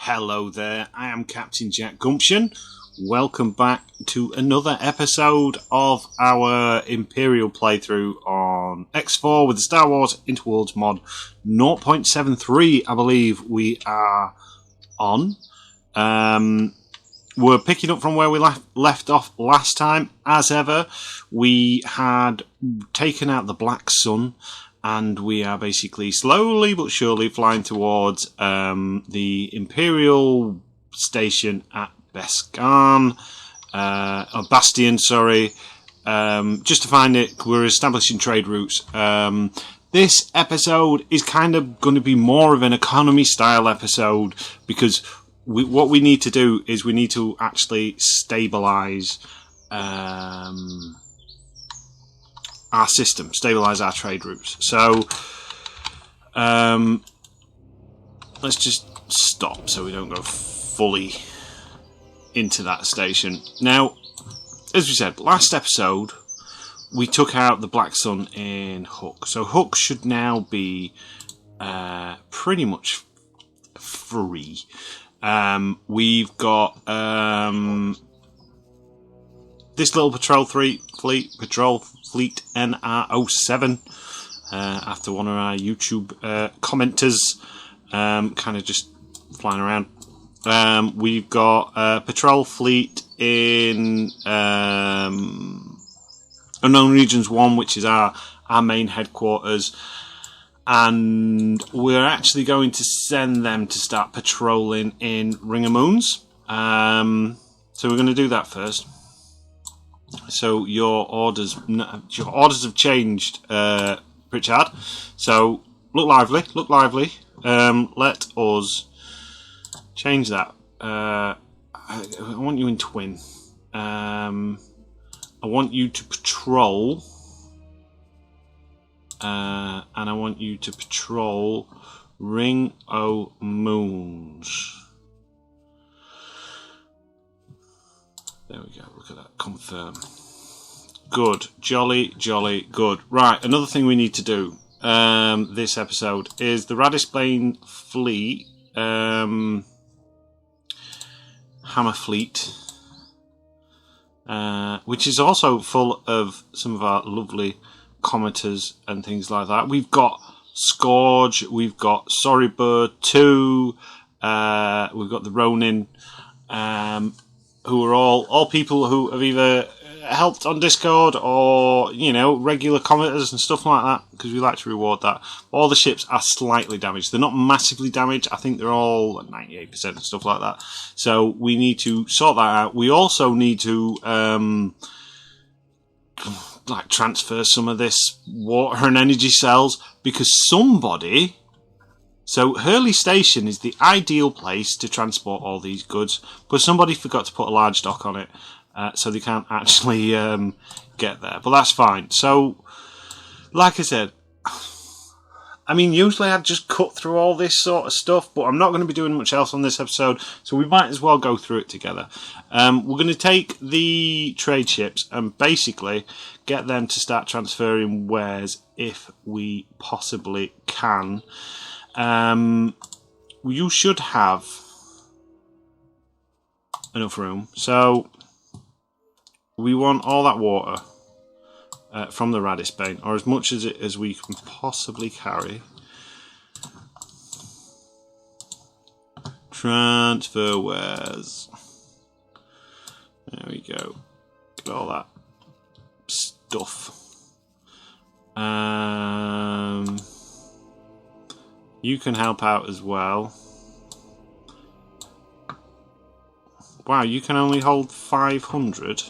Hello there, I am Captain Jack Gumption. Welcome back to another episode of our Imperial playthrough on X4 with the Star Wars Interworlds mod 0.73, I believe we are on. We're picking up from where we left off last time. As ever, we had taken out the Black Sun, and we are basically slowly but surely flying towards the Imperial station at Bastion, just to find it. We're establishing trade routes. This episode is kind of going to be more of an economy style episode because what we need to do is we need to actually stabilize our system, stabilize our trade routes. So let's just stop so we don't go fully into that station. Now, as we said, last episode we took out the Black Sun in Hook. So Hook should now be pretty much free. We've got this little patrol fleet NR07 after one of our YouTube commenters kind of just flying around. We've got a patrol fleet in Unknown Regions 1, which is our main headquarters, and we're actually going to send them to start patrolling in Ring of Moons. So we're going to do that first. So your orders have changed, Pritchard. So look lively. Let us change that. I want you in twin. I want you to patrol, and I want you to patrol Ring o' Moons. There we go, look at that, confirm. Good, jolly good. Right, another thing we need to do this episode is the Radisbane fleet, Hammer fleet, which is also full of some of our lovely commenters and things like that. We've got Scourge, we've got Sorrybird 2, we've got the Ronin, who are all people who have either helped on Discord or, regular commenters and stuff like that, because we like to reward that. All the ships are slightly damaged. They're not massively damaged. I think they're all at 98% and stuff like that. So we need to sort that out. We also need to transfer some of this water and energy cells, because somebody... So Hurley Station is the ideal place to transport all these goods, but somebody forgot to put a large dock on it, so they can't actually get there. But that's fine. So, like I said, usually I'd just cut through all this sort of stuff, but I'm not going to be doing much else on this episode, so we might as well go through it together. We're going to take the trade ships and basically get them to start transferring wares if we possibly can. You should have enough room. So we want all that water from the Radisbane, or as much as we can possibly carry. Transfer wares. There we go. Get all that stuff. You can help out as well. Wow, you can only hold 500.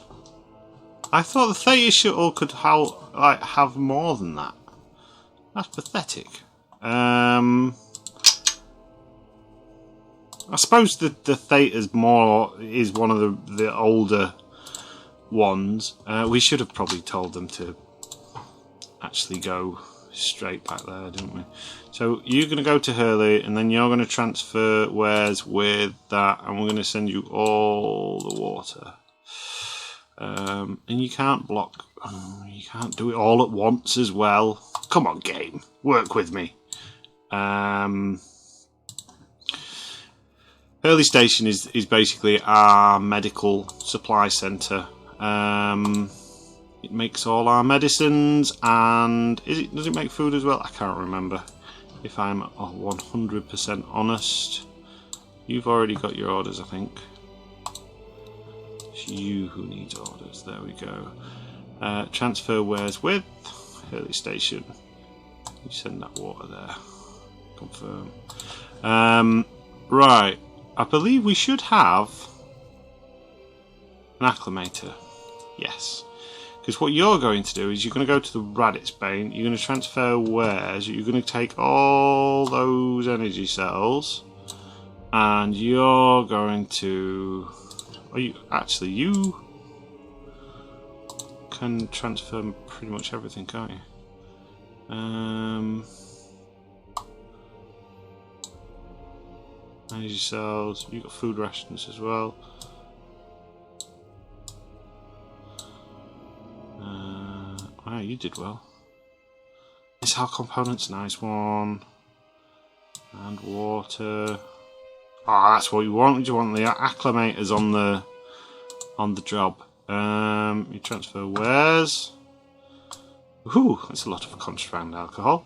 I thought the Theta shuttle could have more than that. That's pathetic. I suppose the Theta is one of the older ones. We should have probably told them to actually go straight back there, didn't we? So you're going to go to Hurley, and then you're going to transfer wares with that, and we're going to send you all the water. And you can't block. You can't do it all at once as well. Come on, game, work with me. Hurley Station is basically our medical supply centre. It makes all our medicines, and does it make food as well? I can't remember. If I'm 100% honest, you've already got your orders, I think. It's you who needs orders. There we go. Transfer wares with Hurley Station. You send that water there. Confirm. Right. I believe we should have an acclimator. Yes. Because what you're going to do is you're going to go to the Raditz Bane, you're going to transfer wares, you're going to take all those energy cells, and you're going to... you can transfer pretty much everything, can't you? Energy cells, you've got food rations as well. Wow, you did well. Missile components, nice one. And water. Ah, that's what you want. You want the acclimators on the job. You transfer wares. Ooh, that's a lot of contraband alcohol.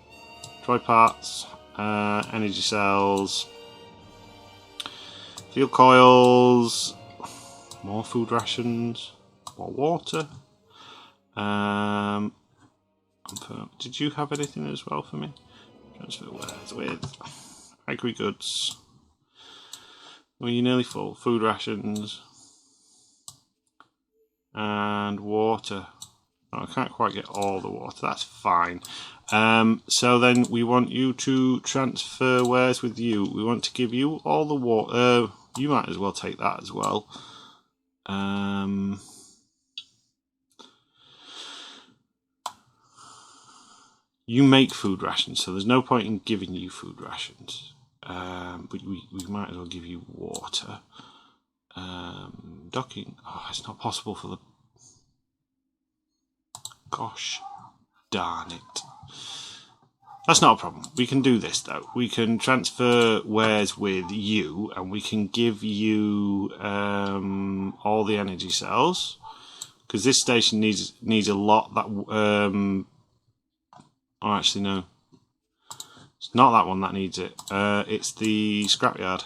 Droid parts, energy cells, fuel coils, more food rations, more water. Did you have anything as well for me? Transfer wares with agri goods. Well, you're nearly full. Food rations and water. Oh, I can't quite get all the water. That's fine. So then we want you to transfer wares with you. We want to give you all the water. You might as well take that as well. You make food rations, so there's no point in giving you food rations. But we might as well give you water. Docking. Oh, it's not possible for the... Gosh darn it. That's not a problem. We can do this though. We can transfer wares with you, and we can give you all the energy cells, because this station needs a lot that... oh, actually no. It's not that one that needs it. It's the scrapyard.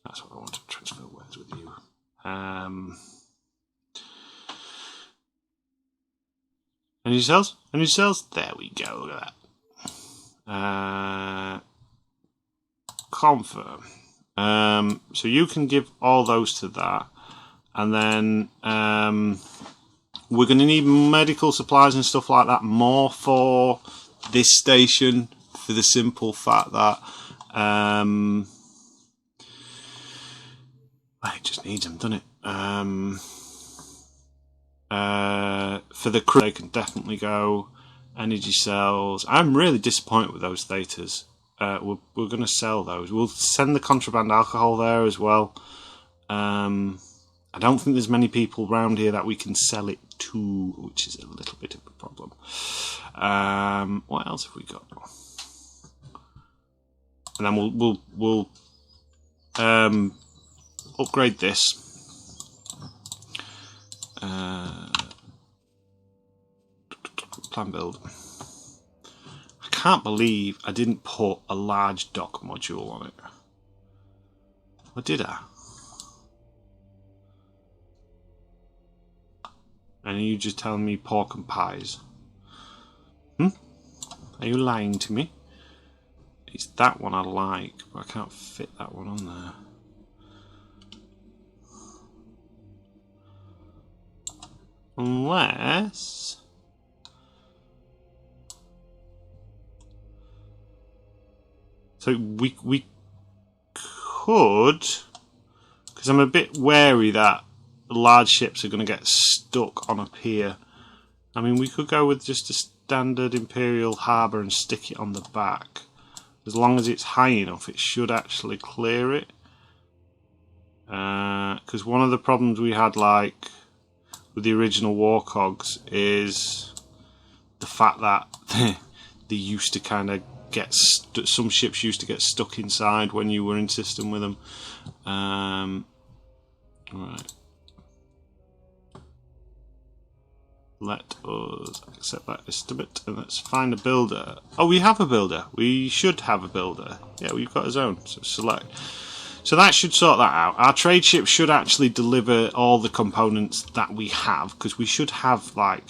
That's what I want to transfer wares with you. Energy cells? Energy cells? There we go, look at that. Confirm. So you can give all those to that. And then we're going to need medical supplies and stuff like that more for this station, for the simple fact that it just needs them, doesn't it? For the crew, they can definitely go. Energy cells. I'm really disappointed with those thetas. We're going to sell those. We'll send the contraband alcohol there as well. I don't think there's many people around here that we can sell it to, which is a little bit of a problem. What else have we got? And then we'll upgrade this. Plan build. I can't believe I didn't put a large dock module on it. Or did I? And are you just telling me pork and pies? Are you lying to me? It's that one I like, but I can't fit that one on there. Unless... So we could... Because I'm a bit wary that large ships are going to get stuck on a pier. I mean, we could go with just a standard Imperial harbour and stick it on the back. As long as it's high enough, it should actually clear it. Because one of the problems we had, like, with the original Warcogs is the fact that they used to kind of get some ships used to get stuck inside when you were in system with them. Right. Let us accept that estimate and let's find a builder. Oh, we have a builder. We should have a builder. Yeah, we've got his own. So select. So that should sort that out. Our trade ship should actually deliver all the components that we have, because we should have like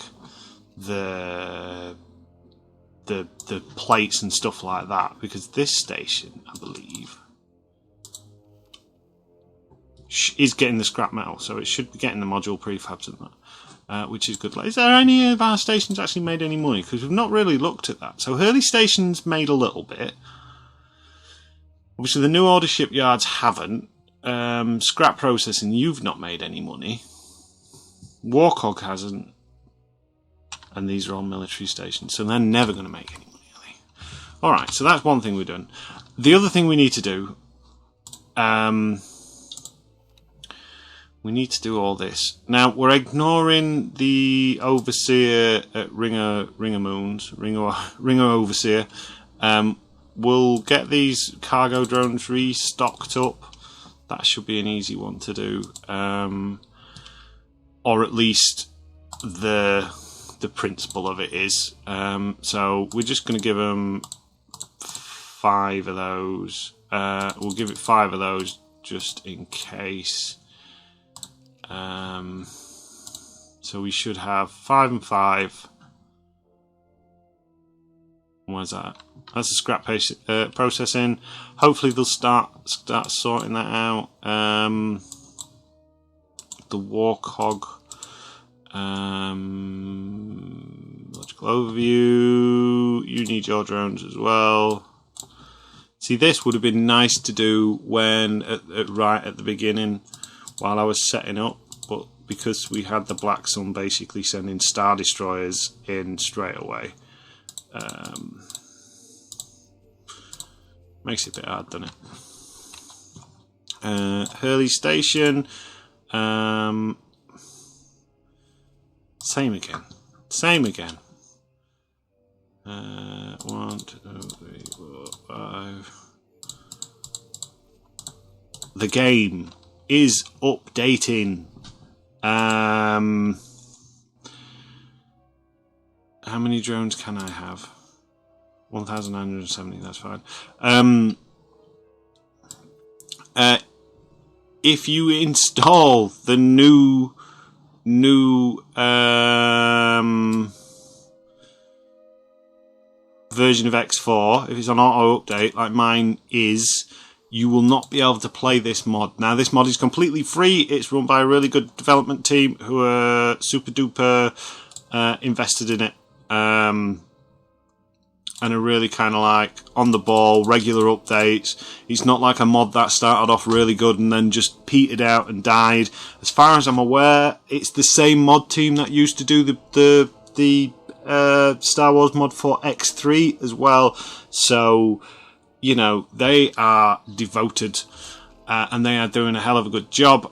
the plates and stuff like that, because this station, I believe, is getting the scrap metal, so it should be getting the module prefabs and that, which is good. Is there any of our stations actually made any money? Because we've not really looked at that. So Hurley Station's made a little bit. Obviously the new order shipyards haven't. Scrap processing, you've not made any money. Warcog hasn't. And these are all military stations, so they're never going to make any money, are they? Alright, so that's one thing we've done. The other thing we need to do, we need to do all this. Now, we're ignoring the Overseer at Ringer Overseer. We'll get these cargo drones restocked up. That should be an easy one to do. Or at least the principle of it is. So we're just going to give them 5 of those. We'll give it 5 of those just in case. So we should have 5 and 5. Where's that? That's the scrap processing. Hopefully they'll start sorting that out. The Warcog. Logical overview. You need your drones as well. See, this would have been nice to do when right at the beginning, while I was setting up, but because we had the Black Sun basically sending Star Destroyers in straight away, makes it a bit hard, doesn't it? Hurley Station. Same again. 1, 2, 3, 4, 5. The game is updating. How many drones can I have? 1,970, that's fine. If you install the new version of X4, if it's on auto update like mine is, you will not be able to play this mod. Now, this mod is completely free. It's run by a really good development team who are super duper invested in it, and are really kind of like on the ball, regular updates. It's not like a mod that started off really good and then just petered out and died. As far as I'm aware, it's the same mod team that used to do the Star Wars mod for X3 as well. So, you know, they are devoted, and they are doing a hell of a good job.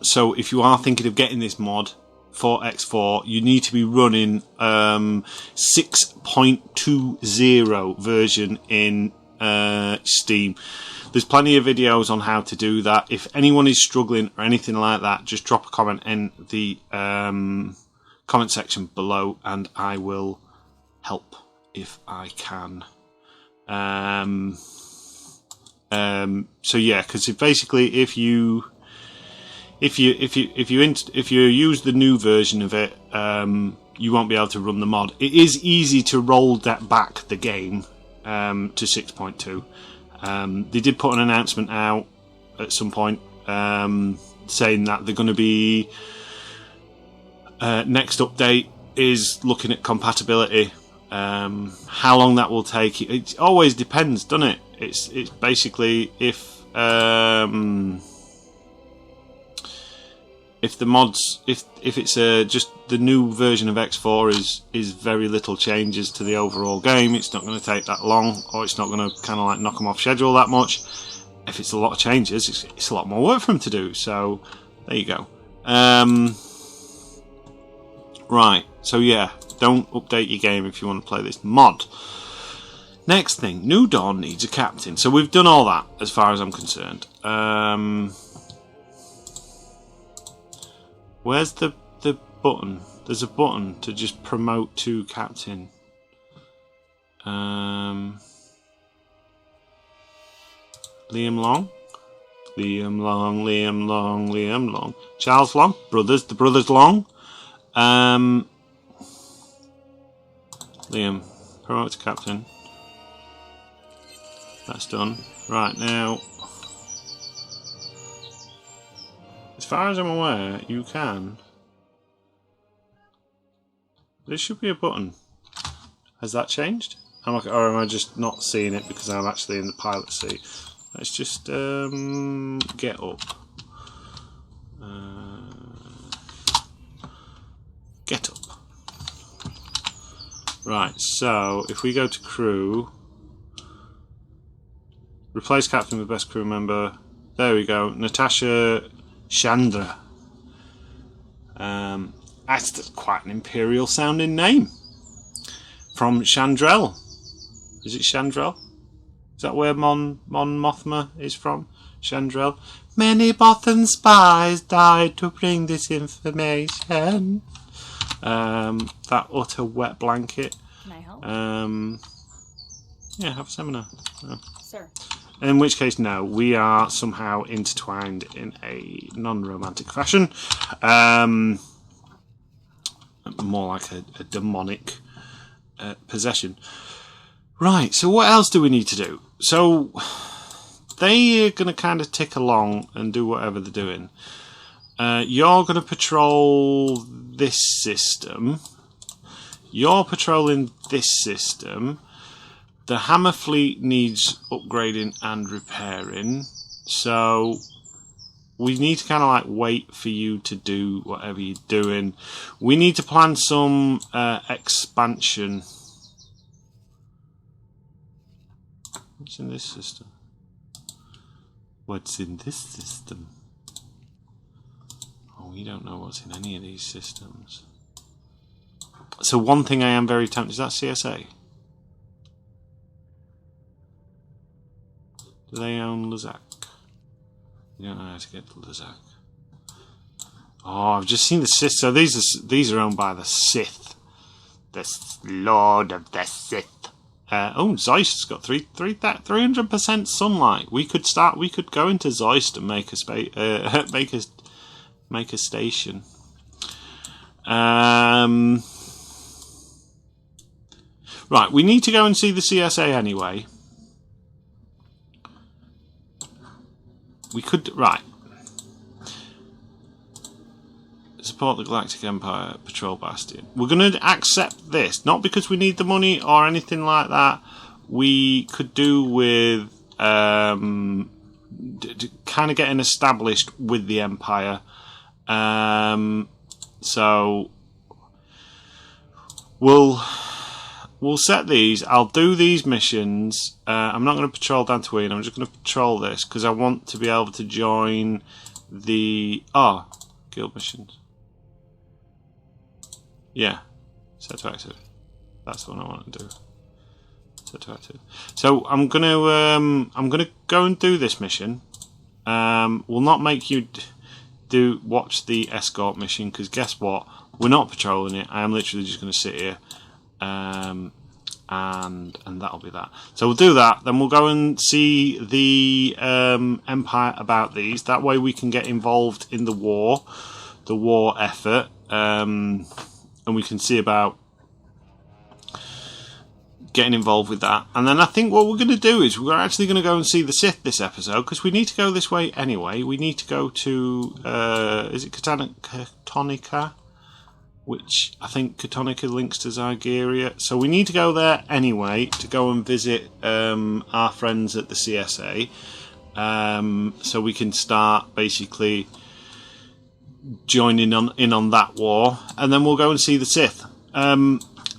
So if you are thinking of getting this mod for X4, you need to be running 6.20 version in Steam. There's plenty of videos on how to do that. If anyone is struggling or anything like that, just drop a comment in the comment section below and I will help if I can. So yeah, because basically if you use the new version of it, you won't be able to run the mod. It is easy to roll that back the game to 6.2. They did put an announcement out at some point saying that they're going to be next update is looking at compatibility. How long that will take, it always depends, doesn't it? It's basically if the mods, if it's just the new version of X4 is very little changes to the overall game, it's not going to take that long, or it's not going to kind of like knock them off schedule that much. If it's a lot of changes, it's a lot more work for them to do. So there you go. Right. So yeah, don't update your game if you want to play this mod. Next thing, New Dawn needs a captain. So we've done all that as far as I'm concerned. Where's the button? There's a button to just promote to captain. Liam Long. Liam Long. Charles Long. The brothers Long. Liam, promote to captain. That's done. Right, now, as far as I'm aware, you can. There should be a button. Has that changed? Or am I just not seeing it because I'm actually in the pilot seat? Let's just get up. Get up. Right, so if we go to crew, replace captain with best crew member. There we go, Natasha Chandra. That's quite an Imperial sounding name. From Chandrel. Is it Chandrel? Is that where Mon Mothma is from? Chandrel. Many Bothan spies died to bring this information. That utter wet blanket. Can I help? Yeah, have a seminar. Oh. Sir. In which case, no, we are somehow intertwined in a non-romantic fashion. More like a demonic possession. Right, so what else do we need to do? So they are going to kind of tick along and do whatever they're doing. You're going to patrol this system. You're patrolling this system. The hammer fleet needs upgrading and repairing. So we need to kind of like wait for you to do whatever you're doing. We need to plan some expansion. What's in this system? What's in this system? Oh, we don't know what's in any of these systems. So one thing I am very tempted, is that CSA? Do they own Lazak? You don't know how to get to Lazak. Oh, I've just seen the Sith. So these are owned by the Sith. The Lord of the Sith. Zeust's got 300% sunlight. We could go into Zeust and make a make a station. Right, we need to go and see the CSA anyway. We could support the Galactic Empire Patrol Bastion. We're going to accept this, not because we need the money or anything like that. We could do with kind of getting established with the Empire. So we'll set these. I'll do these missions. I'm not going to patrol Dantooine. I'm just going to patrol this because I want to be able to join the guild missions. Yeah, set to active. That's the one I want to do. Set to active. So I'm gonna go and do this mission. We'll not make you watch the escort mission because guess what? We're not patrolling it. I am literally just going to sit here, and that'll be that. So we'll do that. Then we'll go and see the Empire about these. That way we can get involved in the war effort. And we can see about getting involved with that. And then I think what we're going to do is we're actually going to go and see the Sith this episode because we need to go this way anyway. We need to go to is it Catonica, which I think Catonica links to Zygeria. So we need to go there anyway to go and visit our friends at the CSA, so we can start basically joining in on that war, and then we'll go and see the Sith.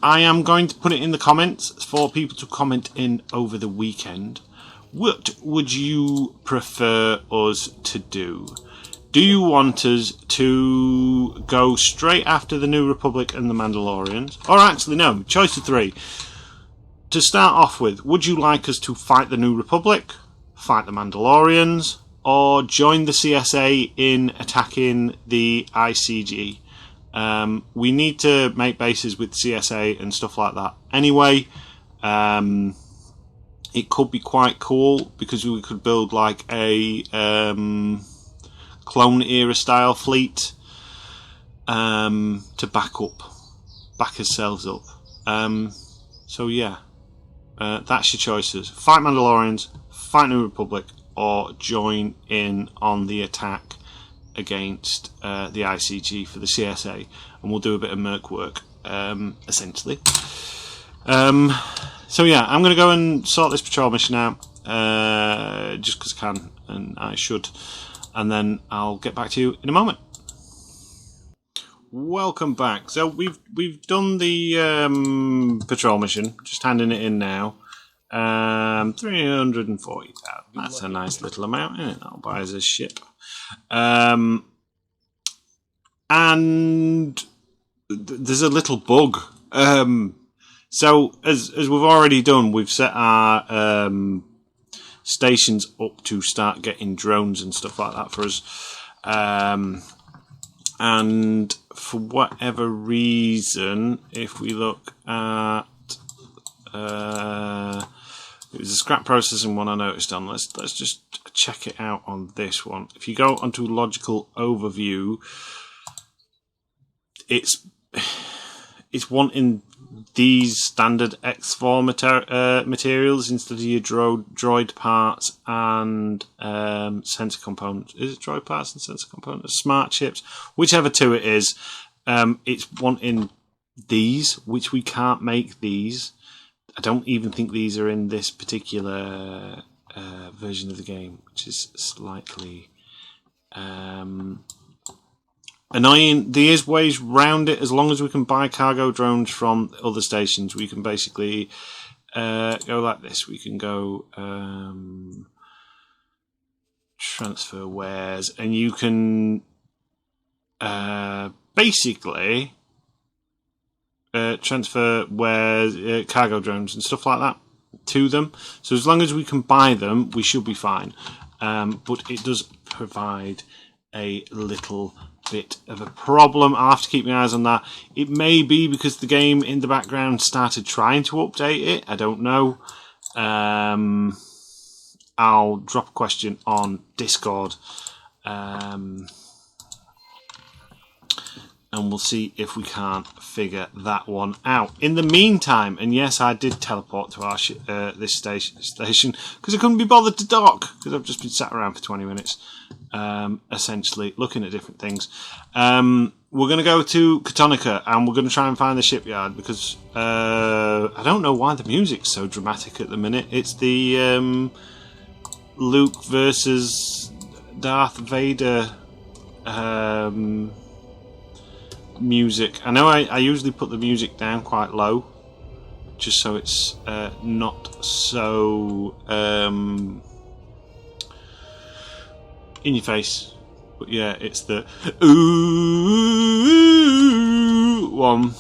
I am going to put it in the comments for people to comment in over the weekend. What would you prefer us to do? Do you want us to go straight after the New Republic and the Mandalorians? Or actually, no, choice of three. To start off with, would you like us to fight the New Republic, fight the Mandalorians, or join the CSA in attacking the ICG? We need to make bases with CSA and stuff like that. Anyway, it could be quite cool because we could build like a clone era style fleet to back ourselves up. So yeah, that's your choices: fight Mandalorians, fight New Republic, or join in on the attack against the ICG for the CSA, and we'll do a bit of merc work, essentially. So yeah, I'm going to go and sort this patrol mission out, just because I can, and I should, and then I'll get back to you in a moment. Welcome back. So we've done the patrol mission, just handing it in now. 340,000. That's a nice little amount, isn't it? That'll buy us a ship. And there's a little bug. So as we've already done, we've set our stations up to start getting drones and stuff like that for us. And for whatever reason, if we look at it was a scrap processing one I noticed on. Let's just check it out on this one. If you go onto logical overview, it's wanting these standard X4 materials instead of your droid parts and sensor components. Is it droid parts and sensor components? Smart chips, whichever two it is. It's wanting these, which we can't make these. I don't even think these are in this particular version of the game, which is slightly annoying. There is ways round it. As long as we can buy cargo drones from other stations, we can basically go like this. We can go transfer wares, and you can basically transfer wares, cargo drones and stuff like that to them. So as long as we can buy them, we should be fine. But it does provide a little bit of a problem. I'll have to keep my eyes on that. It may be because the game in the background started trying to update it. I don't know. I'll drop a question on Discord. And we'll see if we can't figure that one out. In the meantime, and yes, I did teleport to our this station because I couldn't be bothered to dock because I've just been sat around for 20 minutes, essentially looking at different things. We're going to go to Katonica and we're going to try and find the shipyard because I don't know why the music's so dramatic at the minute. It's the Luke versus Darth Vader music. I know I usually put the music down quite low just so it's not so in your face, but yeah, it's the ooh one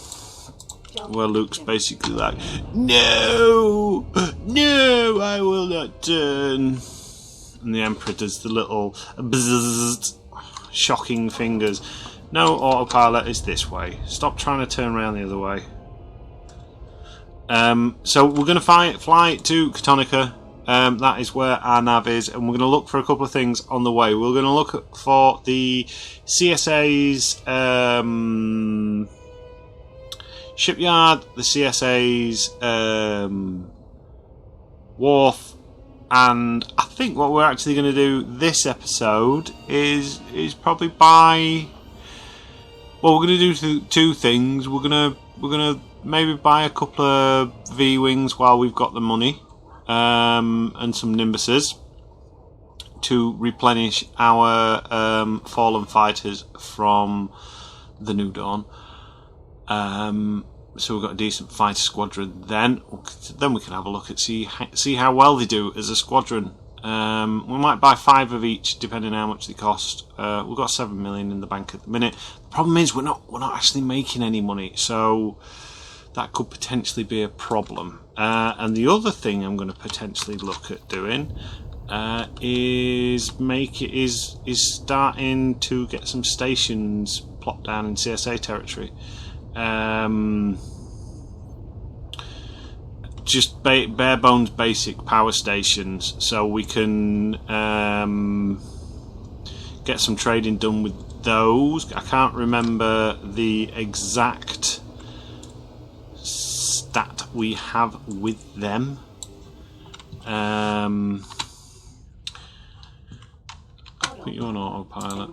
where Luke's basically like, no, I will not turn, and the Emperor does the little bzzzt, shocking fingers. No, autopilot is this way. Stop trying to turn around the other way. So we're going to fly to Katonica. That is where our nav is, and we're going to look for a couple of things on the way. We're going to look for the CSA's shipyard, the CSA's wharf, and I think what we're actually going to do this episode is probably buy. Well, we're going to do two things. We're going to maybe buy a couple of V-Wings while we've got the money, and some Nimbuses to replenish our fallen fighters from the New Dawn. So we've got a decent fighter squadron. Then we can have a look at see how well they do as a squadron. We might buy 5 of each, depending on how much they cost. We've got 7 million in the bank at the minute. The problem is we're not actually making any money, so that could potentially be a problem. And the other thing I'm going to potentially look at doing is starting to get some stations plopped down in CSA territory. Just bare bones basic power stations, so we can get some trading done with those. I can't remember the exact stat we have with them. Put you on autopilot.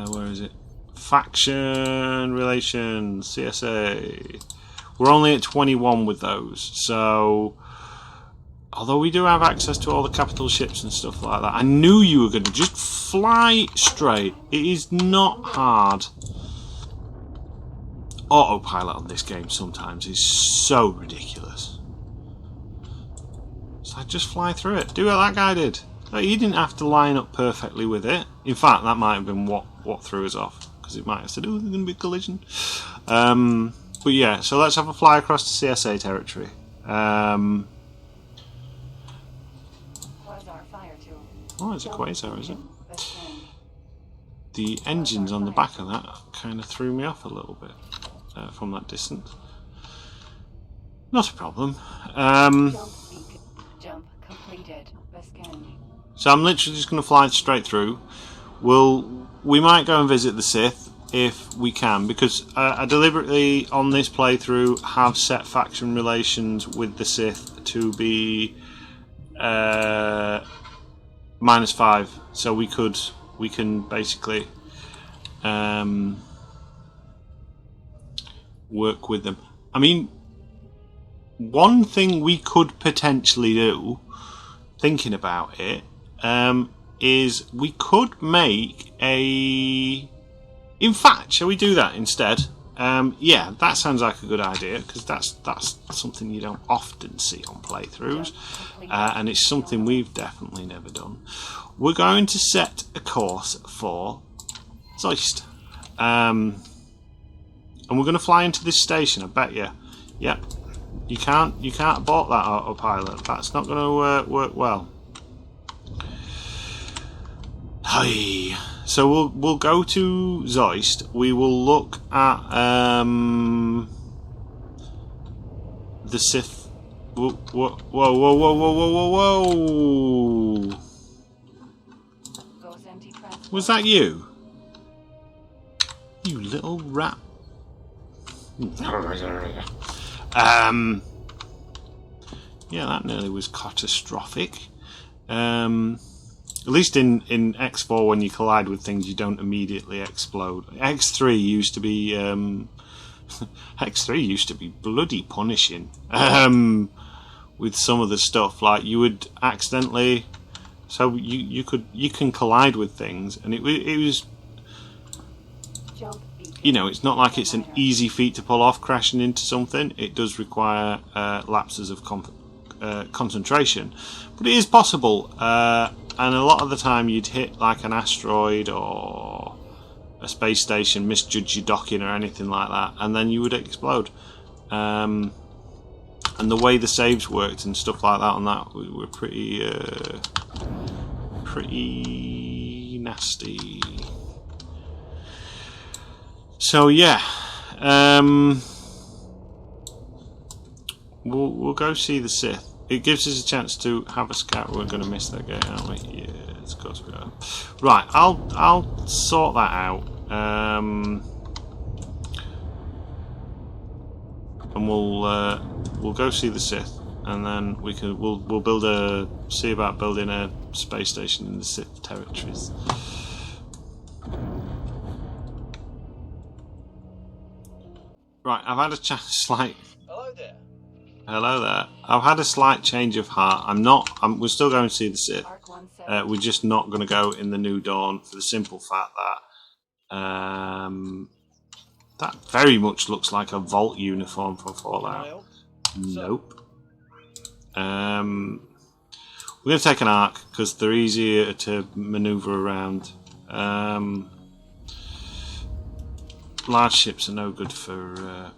Where is it? Faction relations, CSA. We're only at 21 with those, so although we do have access to all the capital ships and stuff like that, I knew you were going to just fly straight. It is not hard. Autopilot on this game sometimes is so ridiculous. So I just fly through it. Do what that guy did. He didn't have to line up perfectly with it. In fact, that might have been what threw us off, because it might have said, "Oh, there's going to be a collision." But yeah, so let's have a fly across to CSA territory. Oh, it's a quasar, is it? The engines on the back of that kind of threw me off a little bit from that distance. Not a problem. Jump completed. So I'm literally just going to fly straight through. We might go and visit the Sith if we can, because I deliberately on this playthrough have set faction relations with the Sith to be -5, so we can basically work with them. I mean, one thing we could potentially do, thinking about it, is we could make a... In fact, shall we do that instead? Yeah, that sounds like a good idea, because that's something you don't often see on playthroughs, and it's something we've definitely never done. We're going to set a course for Zeust, and we're going to fly into this station. I bet you. Yep, you can't abort that autopilot. That's not going to work well. Hi. So we'll go to Zeust. We will look at the Sith. Whoa! Whoa! Whoa! Whoa! Whoa! Whoa! Whoa! Whoa! Was that you? You little rat. Yeah, that nearly was catastrophic. At least in X4, when you collide with things, you don't immediately explode. X3 used to be X3 used to be bloody punishing with some of the stuff. Like, you would accidentally, so you can collide with things, and it was, you know, it's not like it's an easy feat to pull off, crashing into something. It does require lapses of concentration, but it is possible. And a lot of the time you'd hit like an asteroid or a space station, misjudge your docking or anything like that, and then you would explode. And the way the saves worked and stuff like that on that were pretty nasty. So yeah, we'll go see the Sith. It gives us a chance to have a scout. We're going to miss that gate, aren't we? Yeah, of course we are. Right, I'll sort that out, and we'll go see the Sith, and then we'll see about building a space station in the Sith territories. Right, I've had a slight. Hello there. Hello there. I've had a slight change of heart. We're still going to see the Sith. We're just not going to go in the New Dawn for the simple fact that that very much looks like a Vault uniform from Fallout. Nope. We're going to take an arc because they're easier to manoeuvre around. Large ships are no good for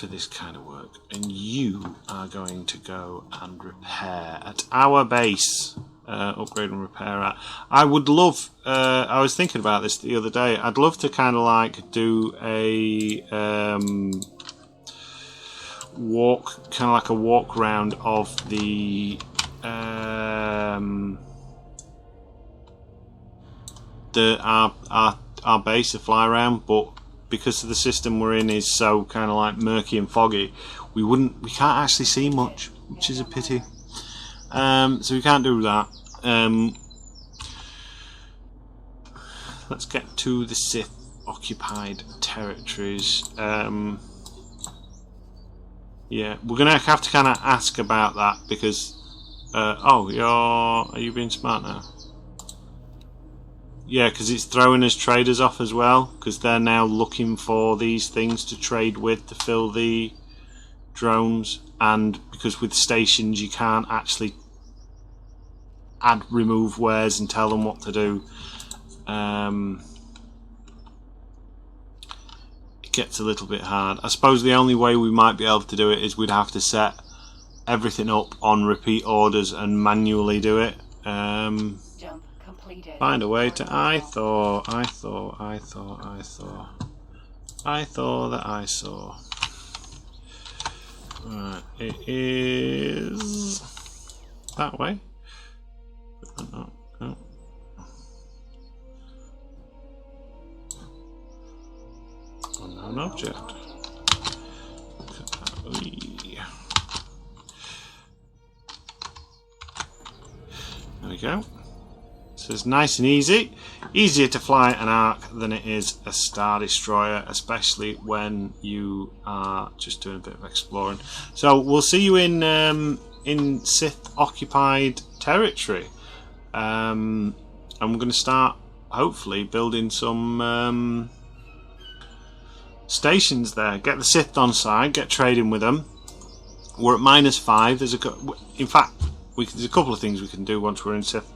this kind of work. And you are going to go and repair at our base. Upgrade and repair at. I would love. I was thinking about this the other day. I'd love to kind of like do a walk, kind of like a walk round of the our base, the fly around, but because of the system we're in is so kind of like murky and foggy, we can't actually see much, which is a pity. So we can't do that. Let's get to the Sith occupied territories. Yeah, we're gonna have to kind of ask about that because oh, are you being smart now? Yeah, because it's throwing us traders off as well, because they're now looking for these things to trade with to fill the drones, and because with stations you can't actually remove wares and tell them what to do. It gets a little bit hard. I suppose the only way we might be able to do it is we'd have to set everything up on repeat orders and manually do it. Find a way to I thought that I saw. Right, it is that way. No. Unknown object. There we go. So it's nice and easy. Easier to fly an arc than it is a Star Destroyer, especially when you are just doing a bit of exploring. So we'll see you in Sith occupied territory. And we're going to start hopefully building some stations there. Get the Sith on side, get trading with them. We're at -5. In fact, there's a couple of things we can do once we're in Sith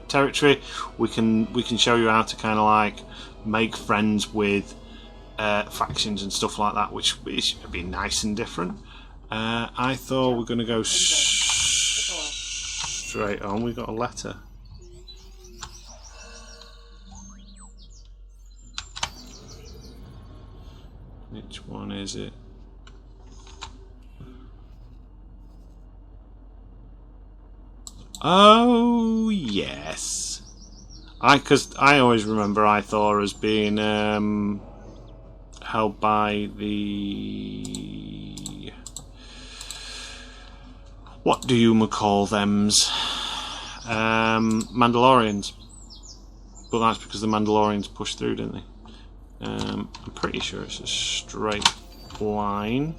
territory. We can show you how to kind of like make friends with factions and stuff like that, which should be nice and different. I thought we're going to go straight on. We got a letter. Which one is it? Oh yes, because I always remember Ithor as being held by the what do you call them's Mandalorians, but that's because the Mandalorians pushed through, didn't they? I'm pretty sure it's a straight line.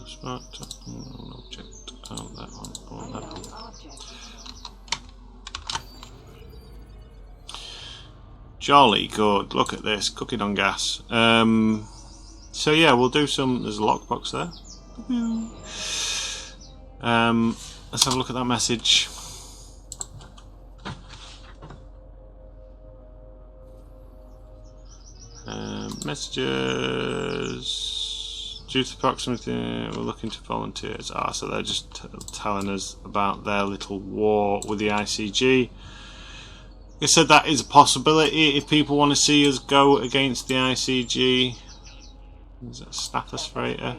Smart object. Oh, that one. Oh, that one. Jolly good. Look at this. Cooking on gas. So yeah, we'll do some. There's a lockbox there. Let's have a look at that message. Messages. Due to proximity, we're looking to volunteers. So they're just telling us about their little war with the ICG. Like I said, that is a possibility if people want to see us go against the ICG. Is that Status Freighter?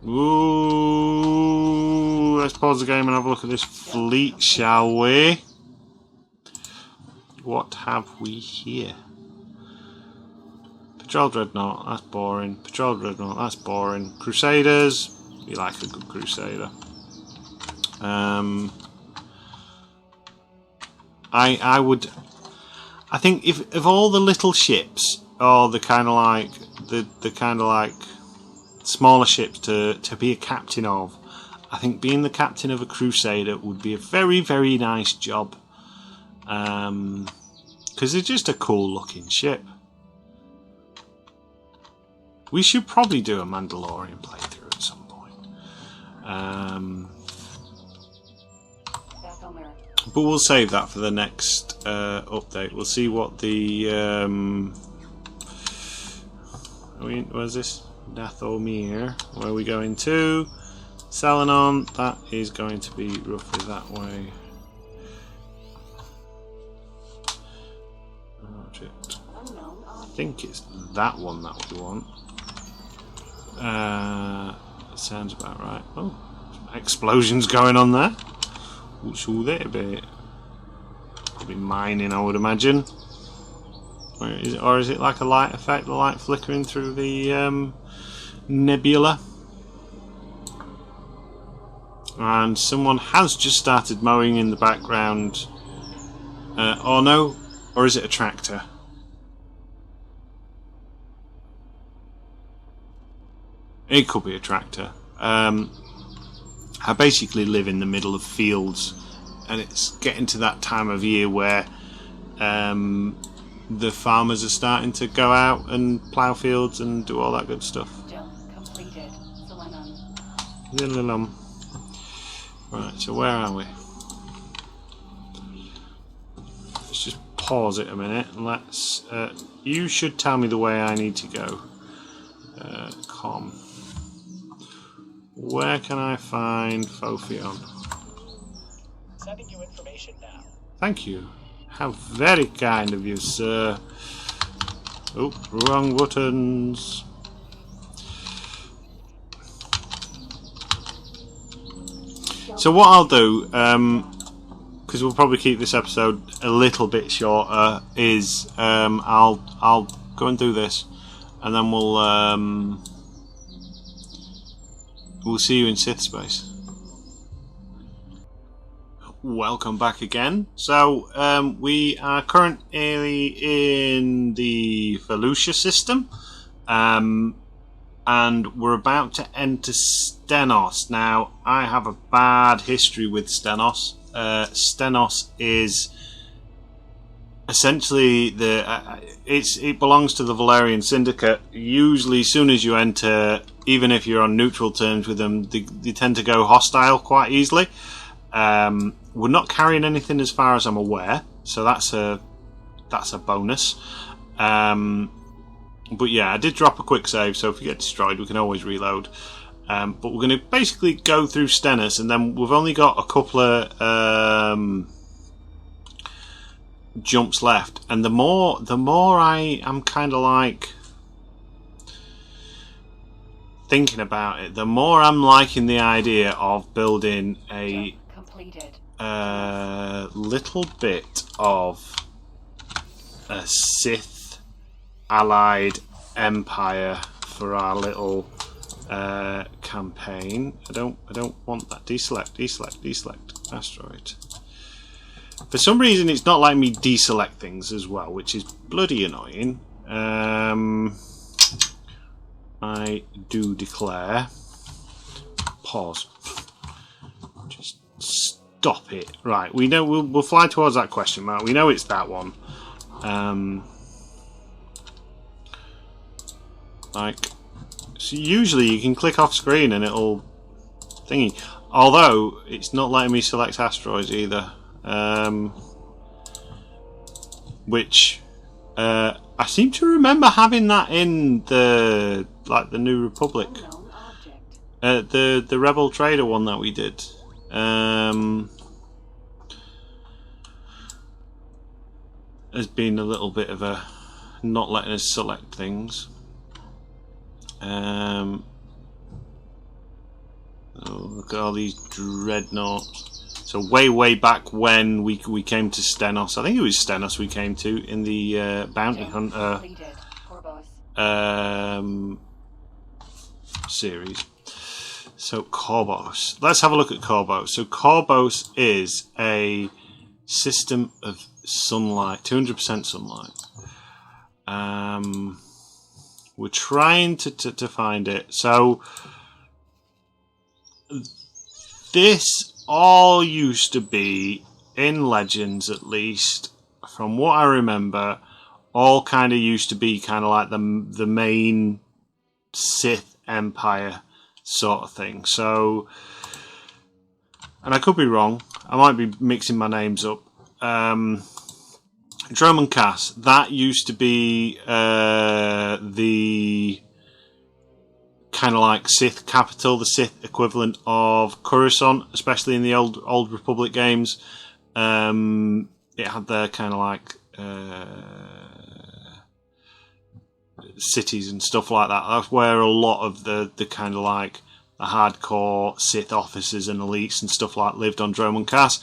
Ooh, let's pause the game and have a look at this fleet, shall we? What have we here? Patrol Dreadnought, that's boring. Patrol Dreadnought, that's boring. Crusaders, you like a good Crusader. I think if all the little ships, or the kind of like the kind of like smaller ships to be a captain of, I think being the captain of a Crusader would be a very, very nice job. because they're just a cool looking ship. We should probably do a Mandalorian playthrough at some point. But we'll save that for the next update. We'll see what the where's this? Dathomir. Where are we going to? Selenon. That is going to be roughly that way. Object. I think it's that one that we want. Sounds about right. Oh, some explosions going on there. What's all that about? Probably mining, I would imagine. Or is it like a light effect, the light flickering through the nebula? And someone has just started mowing in the background. Oh no, or is it a tractor? It could be a tractor. I basically live in the middle of fields, and it's getting to that time of year where the farmers are starting to go out and plough fields and do all that good stuff. Right, so where are we? Let's just pause it a minute and let's. You should tell me the way I need to go. Where can I find Fofion? Sending you information now. Thank you. How very kind of you, sir. Oh, wrong buttons. So what I'll do, because we'll probably keep this episode a little bit shorter, is I'll go and do this, and then we'll see you in Sith space. Welcome back again. So we are currently in the Felucia system, and we're about to enter Stenos. Now, I have a bad history with Stenos. Stenos is essentially it belongs to the Valerian Syndicate. Usually, as soon as you enter, even if you're on neutral terms with them, they tend to go hostile quite easily. We're not carrying anything as far as I'm aware, so that's a bonus. But yeah, I did drop a quick save, so if we get destroyed, we can always reload. But we're going to basically go through Stenos, and then we've only got a couple of jumps left. And the more I am kind of like thinking about it, the more I'm liking the idea of building a little bit of a Sith allied empire for our little campaign. I don't want that. Deselect asteroid. For some reason it's not letting me deselect things as well, which is bloody annoying. I do declare pause. Just stop it. Right, we know we'll fly towards that question mark. We know it's that one. So usually you can click off screen and it'll thingy. Although it's not letting me select asteroids either. Which I seem to remember having that in the New Republic. The Rebel Trader one that we did. Has been a little bit of a not letting us select things. Oh, look at all these dreadnoughts. So way back when we came to Stenos, I think it was Stenos we came to in the Bounty Hunter series. So Korbos. Let's have a look at Korbos. So Korbos is a system of sunlight, 200% sunlight. We're trying to find it. So this all used to be, in Legends at least, from what I remember, all kind of used to be kind of like the main Sith Empire sort of thing. So, and I could be wrong. I might be mixing my names up. Dromund Kaas, that used to be the kind of like Sith capital, the Sith equivalent of Coruscant, especially in the old Republic games. It had their kind of like cities and stuff like that. That's where a lot of the kind of like the hardcore Sith officers and elites and stuff like lived on Dromund Kaas.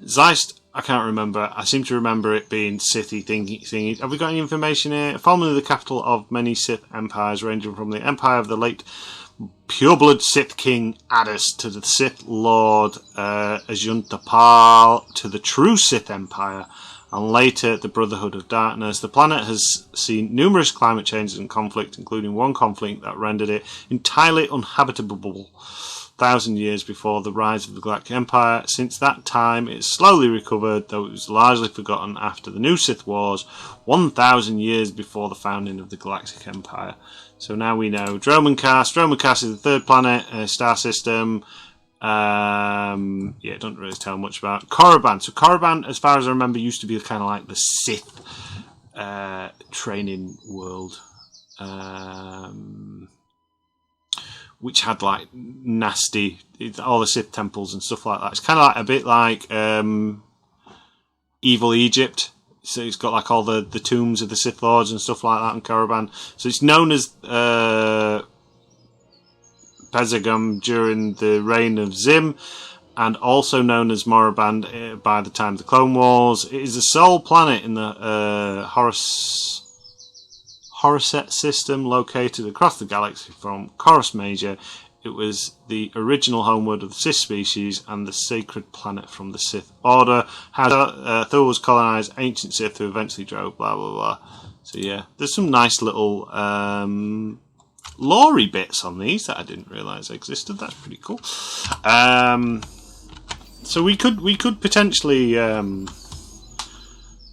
Zeist, I can't remember. I seem to remember it being Sithy thingy. Have we got any information here? Formerly the capital of many Sith empires, ranging from the empire of the late pureblood Sith King Addus to the Sith Lord Ajuntapal to the true Sith Empire, and later the Brotherhood of Darkness. The planet has seen numerous climate changes and conflict, including one conflict that rendered it entirely uninhabitable 1,000 years before the rise of the Galactic Empire. Since that time, it has slowly recovered, though it was largely forgotten after the New Sith Wars, 1,000 years before the founding of the Galactic Empire. So now we know Dromund Kaas. Dromund Kaas is the third planet, star system. It doesn't really tell much about Korriban. So Korriban, as far as I remember, used to be kind of like the Sith training world. Which had like nasty, all the Sith temples and stuff like that. It's kind of like a bit like Evil Egypt. So it's got like all the tombs of the Sith Lords and stuff like that in Korriban. So it's known as Pezegum during the reign of Zim, and also known as Moraband by the time of the Clone Wars. It is the sole planet in the Horusset system located across the galaxy from Corus Major. It was the original homeworld of the Sith species and the sacred planet from the Sith Order. Thor was colonised ancient Sith who eventually drove blah blah blah. So yeah, there's some nice little lore-y bits on these that I didn't realise existed. That's pretty cool. So we could potentially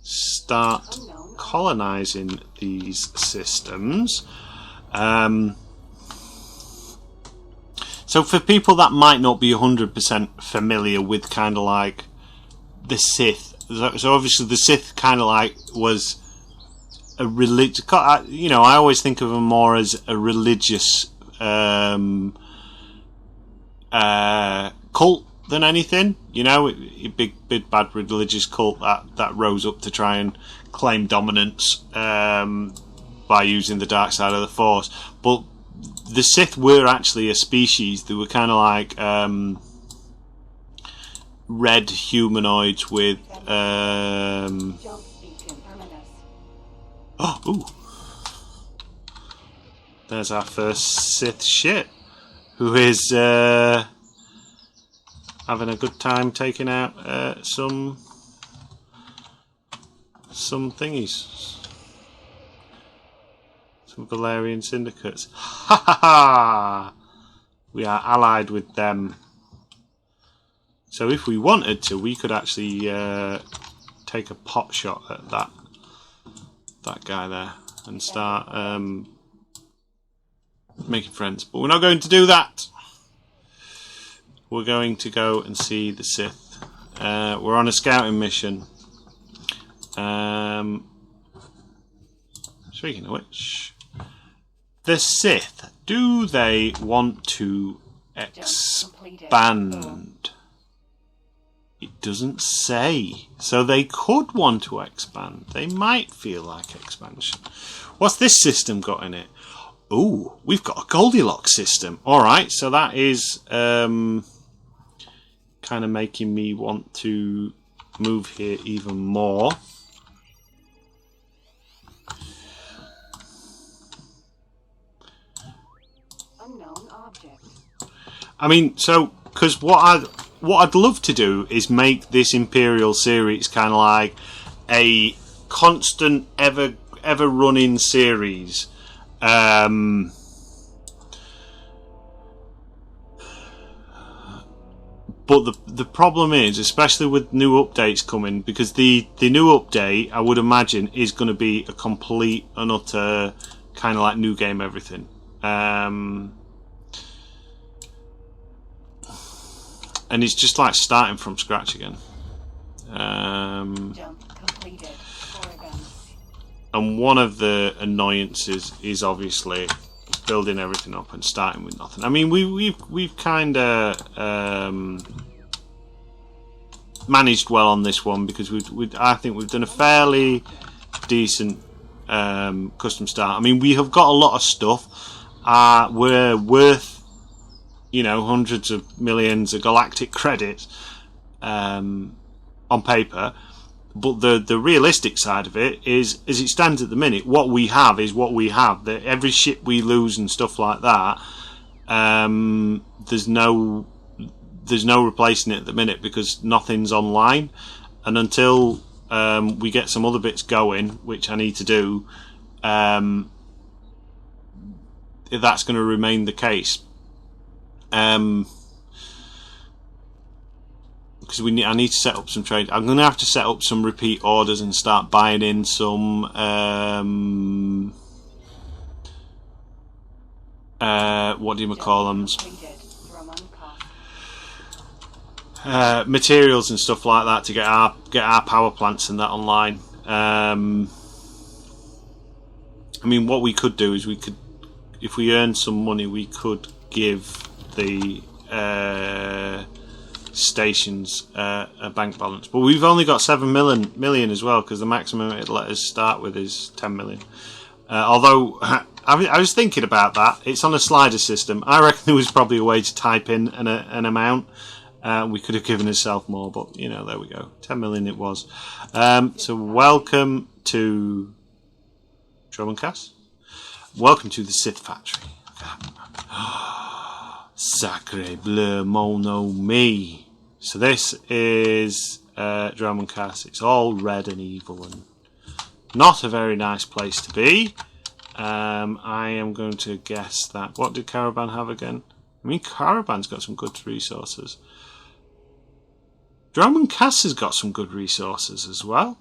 start colonising these systems. So for people that might not be 100% familiar with kind of like the Sith, so obviously the Sith kind of like was a religious, you know, I always think of them more as a religious cult than anything, you know, a big bad religious cult that rose up to try and claim dominance by using the dark side of the Force. But the Sith were actually a species. They were kind of like red humanoids with there's our first Sith ship, who is having a good time taking out some thingies. Some Valerian syndicates. Ha ha ha! We are allied with them. So if we wanted to, we could actually take a pot shot at that guy there and start making friends. But we're not going to do that. We're going to go and see the Sith. We're on a scouting mission. Speaking of which, the Sith, do they want to expand? It doesn't say. So they could want to expand. They might feel like expansion. What's this system got in it? Ooh, we've got a Goldilocks system. Alright, so that is kind of making me want to move here even more. Unknown object. I mean, so, because what I'd love to do is make this Imperial series kind of like a constant, ever running series. But the problem is, especially with new updates coming, because the new update, I would imagine, is going to be a complete and utter kind of like new game everything. And it's just like starting from scratch again. Jump completed. Oregon. And one of the annoyances is obviously building everything up and starting with nothing. I mean, we've kind of managed well on this one, because I think we've done a fairly decent custom start. I mean, we have got a lot of stuff. We're worth, hundreds of millions of galactic credits on paper. But the realistic side of it is, as it stands at the minute, what we have is what we have. Every ship we lose and stuff like that, there's no replacing it at the minute, because nothing's online. And until we get some other bits going, which I need to do, that's going to remain the case. Because I need to set up some trade. I'm going to have to set up some repeat orders and start buying in some what do you call them? Materials and stuff like that to get our power plants and that online. I mean, what we could do is if we earn some money, we could give the stations a bank balance, but we've only got 7 million as well, because the maximum it'll let us start with is 10 million. Although I was thinking about that, it's on a slider system. I reckon there was probably a way to type in an amount. We could have given ourselves more, but there we go. 10 million it was. So welcome to Drummond Cass. Welcome to the Sith factory. Sacre bleu, mono me. So this is Drummond Cass. It's all red and evil and not a very nice place to be. I am going to guess that. What did Caravan have again? I mean, Caravan's got some good resources. Drummond Cass has got some good resources as well.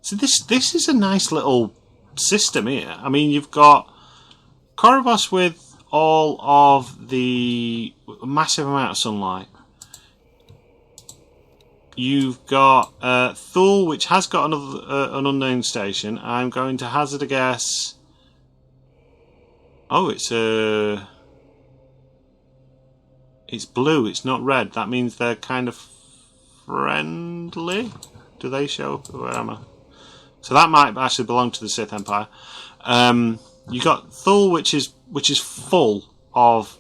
So this is a nice little system here. I mean, you've got Korobos with all of the massive amount of sunlight. You've got Thule, which has got an unnamed station. I'm going to hazard a guess. Oh, it's blue. It's not red. That means they're kind of friendly. Do they show? Where am I? So that might actually belong to the Sith Empire. You got Thule, which is full of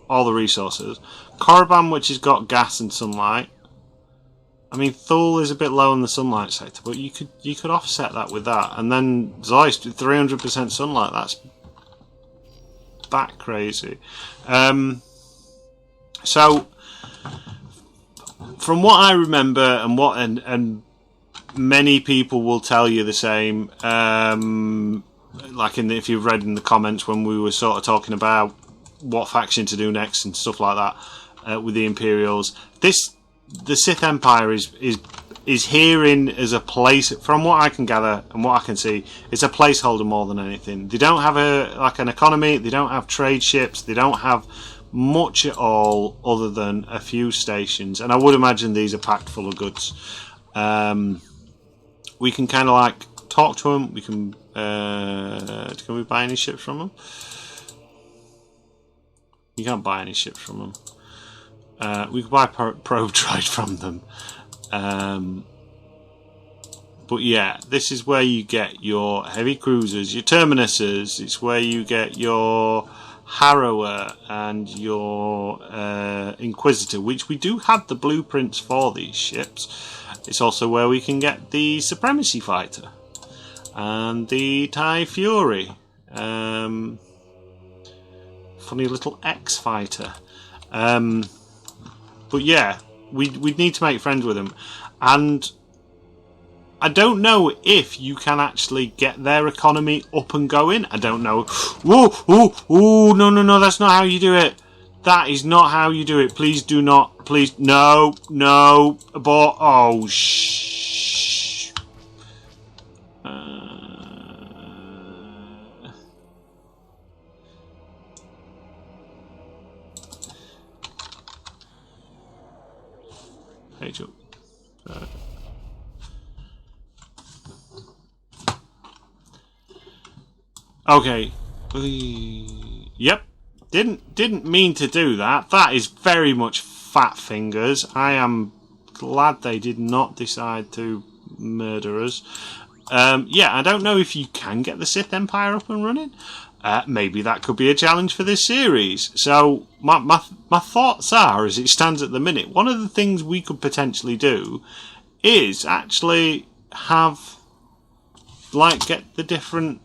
all the resources. Korriban, which has got gas and sunlight. I mean, Thule is a bit low in the sunlight sector, but you could offset that with that. And then Zeist, 300% sunlight. That's bat crazy. So, from what I remember, and many people will tell you the same. Like if you've read in the comments when we were sort of talking about what faction to do next and stuff like that with the Imperials, the Sith Empire is here as a place. From what I can gather and what I can see, it's a placeholder more than anything. They don't have an economy. They don't have trade ships. They don't have much at all other than a few stations. And I would imagine these are packed full of goods. We can kind of like talk to them. We can. Can we buy any ships from them? You can't buy any ships from them. We can buy probe trade from them. But yeah, this is where you get your heavy cruisers, your terminuses. It's where you get your Harrower and your Inquisitor, which we do have the blueprints for these ships. It's also where we can get the Supremacy Fighter and the TIE Fury. Funny little X-Fighter. But yeah, we'd need to make friends with them. And I don't know if you can actually get their economy up and going. I don't know. Whoa, no, that's not how you do it. That is not how you do it. Please do not. Please. No. No. Abort. Oh, shh. Page up. Okay. Yep. Didn't mean to do that. That is very much fat fingers. I am glad they did not decide to murder us. Yeah, I don't know if you can get the Sith Empire up and running. Maybe that could be a challenge for this series. So my thoughts are, as it stands at the minute, one of the things we could potentially do is actually have, like, get the different,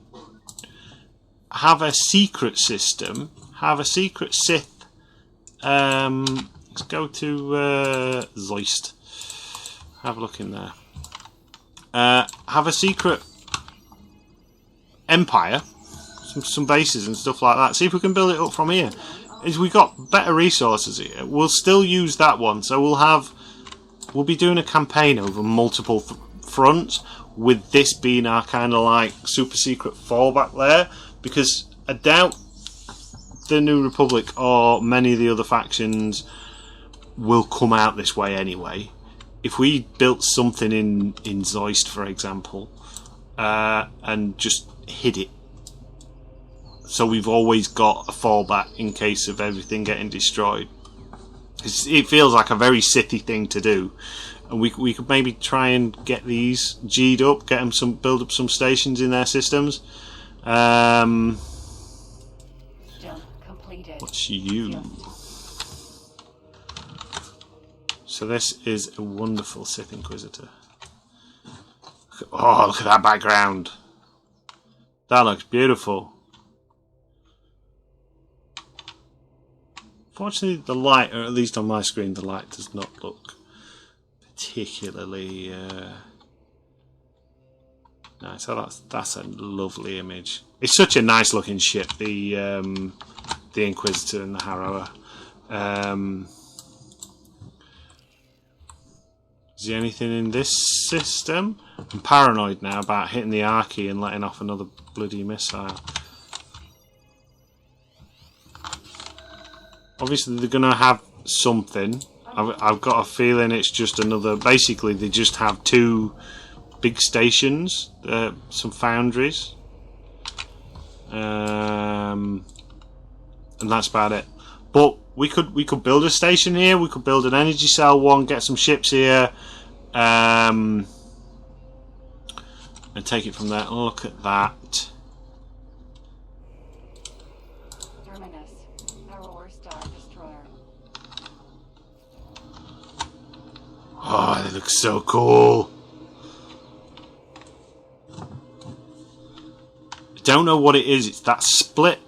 have a secret system, have a secret Sith. Let's go to Zeist. Have a look in there. Have a secret empire, some bases and stuff like that. See if we can build it up from here. Is we got better resources here. We'll still use that one, so we'll be doing a campaign over multiple fronts, with this being our kind of like super secret fallback there, because I doubt the New Republic or many of the other factions will come out this way anyway. If we built something in Zeist, for example, and just hid it, so we've always got a fallback in case of everything getting destroyed. It feels like a very Sithy thing to do, and we could maybe try and get these G'd up, get them build up some stations in their systems. What's you? So this is a wonderful Sith Inquisitor. Oh, look at that background. That looks beautiful. Fortunately, the light, or at least on my screen, the light does not look particularly nice. So that's a lovely image. It's such a nice looking ship, the Inquisitor and the Harrower. Is there anything in this system? I'm paranoid now about hitting the Archie and letting off another bloody missile. Obviously they're going to have something. I've got a feeling it's just another... Basically they just have two big stations, some foundries. And that's about it. But we could build a station here. We could build an energy cell one. Get some ships here, and take it from there. Look at that. Terminus, Power Star Destroyer. Oh, they look so cool. I don't know what it is. It's that split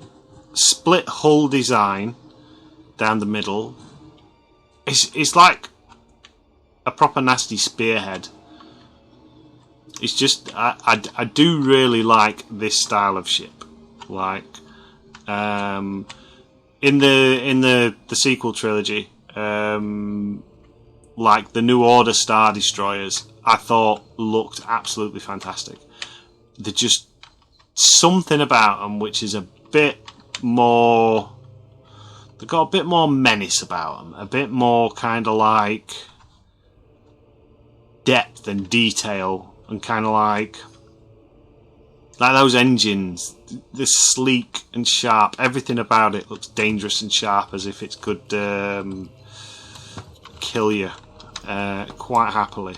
hull design down the middle. It's like a proper nasty spearhead. It's just I do really like this style of ship. Like in the sequel trilogy, like the New Order Star Destroyers, I thought looked absolutely fantastic. They're just something about them which is a bit more... They've got a bit more menace about them, a bit more kind of like depth and detail, and kind of like those engines. They're sleek and sharp. Everything about it looks dangerous and sharp, as if it could kill you quite happily.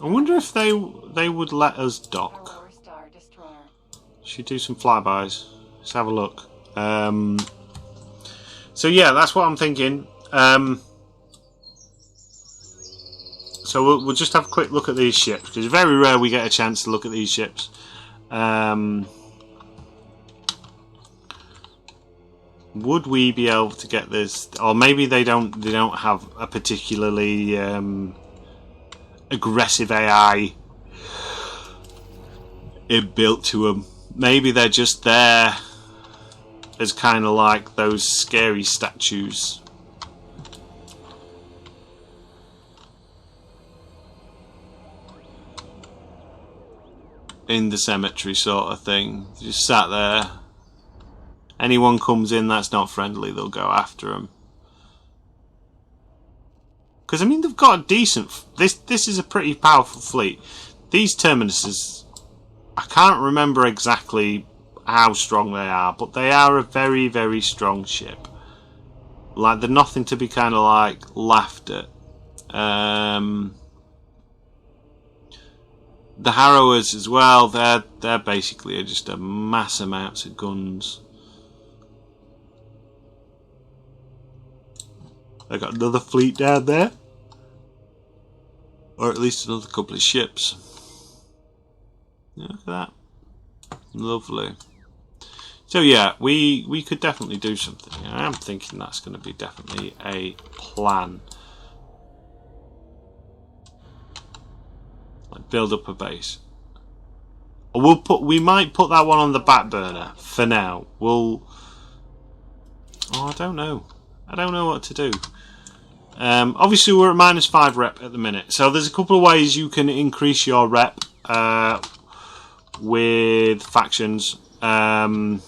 I wonder if they would let us dock. Should do some flybys. Let's have a look. So yeah, that's what I'm thinking. So we'll just have a quick look at these ships, because it's very rare we get a chance to look at these ships. Would we be able to get this? Or maybe they don't have a particularly aggressive AI inbuilt to them. Maybe they're just there as kind of like those scary statues. In the cemetery sort of thing. Just sat there. Anyone comes in that's not friendly, they'll go after them. Because I mean, they've got a decent. This is a pretty powerful fleet. These terminuses, I can't remember exactly how strong they are, but they are a very, very strong ship. Like, they're nothing to be kind of like laughed at. The Harrowers as well. They're basically just a mass amounts of guns. I got another fleet down there. Or at least another couple of ships. Look at that. Lovely. So yeah, we could definitely do something. I am thinking that's going to be definitely a plan. Like build up a base. Or we might put that one on the back burner for now. I don't know. I don't know what to do. Obviously we're at -5 rep at the minute, so there's a couple of ways you can increase your rep with factions. One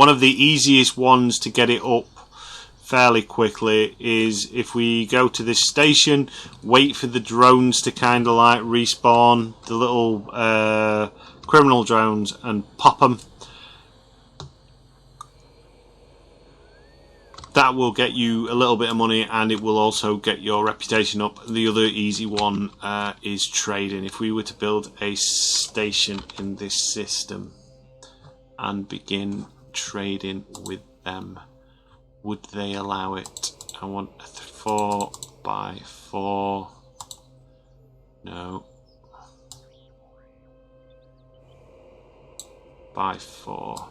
of the easiest ones to get it up fairly quickly is if we go to this station, wait for the drones to kind of like respawn, the little criminal drones, and pop them. That will get you a little bit of money, and it will also get your reputation up. The other easy one is trading. If we were to build a station in this system and begin trading with them, would they allow it? I want a 4x4. No. By 4.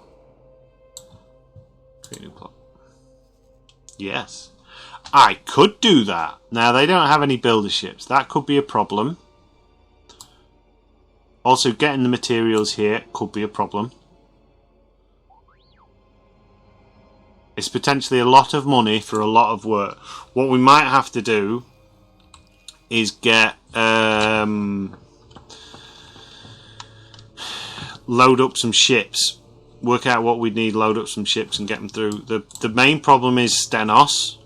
Create new plot. Yes, I could do that. Now, they don't have any builder ships. That could be a problem. Also, getting the materials here could be a problem. It's potentially a lot of money for a lot of work. What we might have to do is get load up some ships. Work out what we need, load up some ships and get them through. The main problem is Stenos,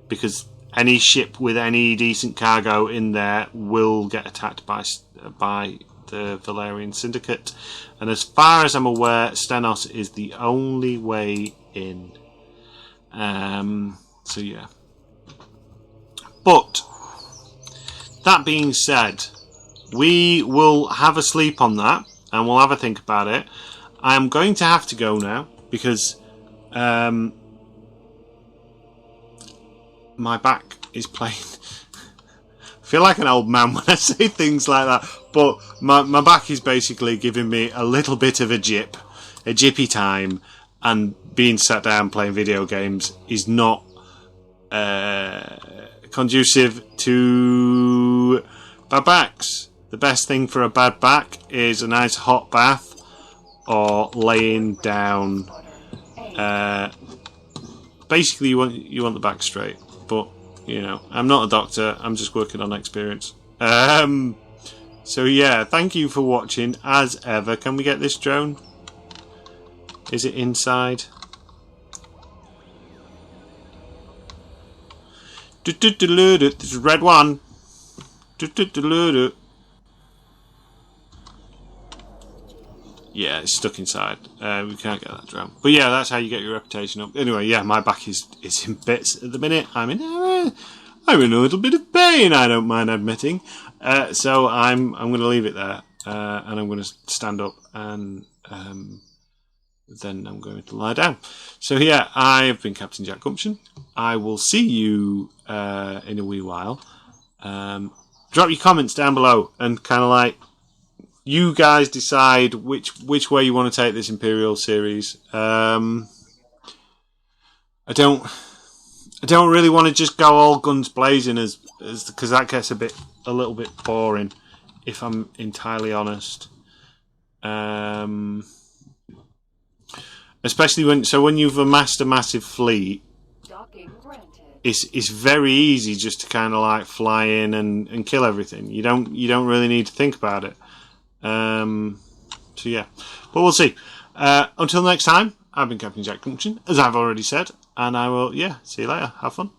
because any ship with any decent cargo in there will get attacked by the Valerian Syndicate. And as far as I'm aware, Stenos is the only way in. So yeah. But that being said, we will have a sleep on that and we'll have a think about it. I am going to have to go now because my back is playing. I feel like an old man when I say things like that, but my back is basically giving me a little bit of a jippy time, and being sat down playing video games is not conducive to bad backs. The best thing for a bad back is a nice hot bath or laying down. Basically, you want the back straight, but you know, I'm not a doctor. I'm just working on experience. So yeah, thank you for watching as ever. Can we get this drone? Is it inside? This is red one. Yeah, it's stuck inside. We can't get that drone. But yeah, that's how you get your reputation up. Anyway, yeah, my back is in bits at the minute. I'm in a little bit of pain, I don't mind admitting. So I'm going to leave it there. And I'm going to stand up and then I'm going to lie down. So yeah, I have been Captain Jack Gumption. I will see you in a wee while. Drop your comments down below and kind of like, you guys decide which way you want to take this Imperial series. I don't really want to just go all guns blazing as because that gets a little bit boring, if I'm entirely honest. Especially when you've amassed a massive fleet, Docking granted. it's very easy just to kind of like fly in and kill everything. You don't really need to think about it. So yeah, but we'll see. Until next time, I've been Captain Jack Junction, as I've already said, and I will see you later. Have fun.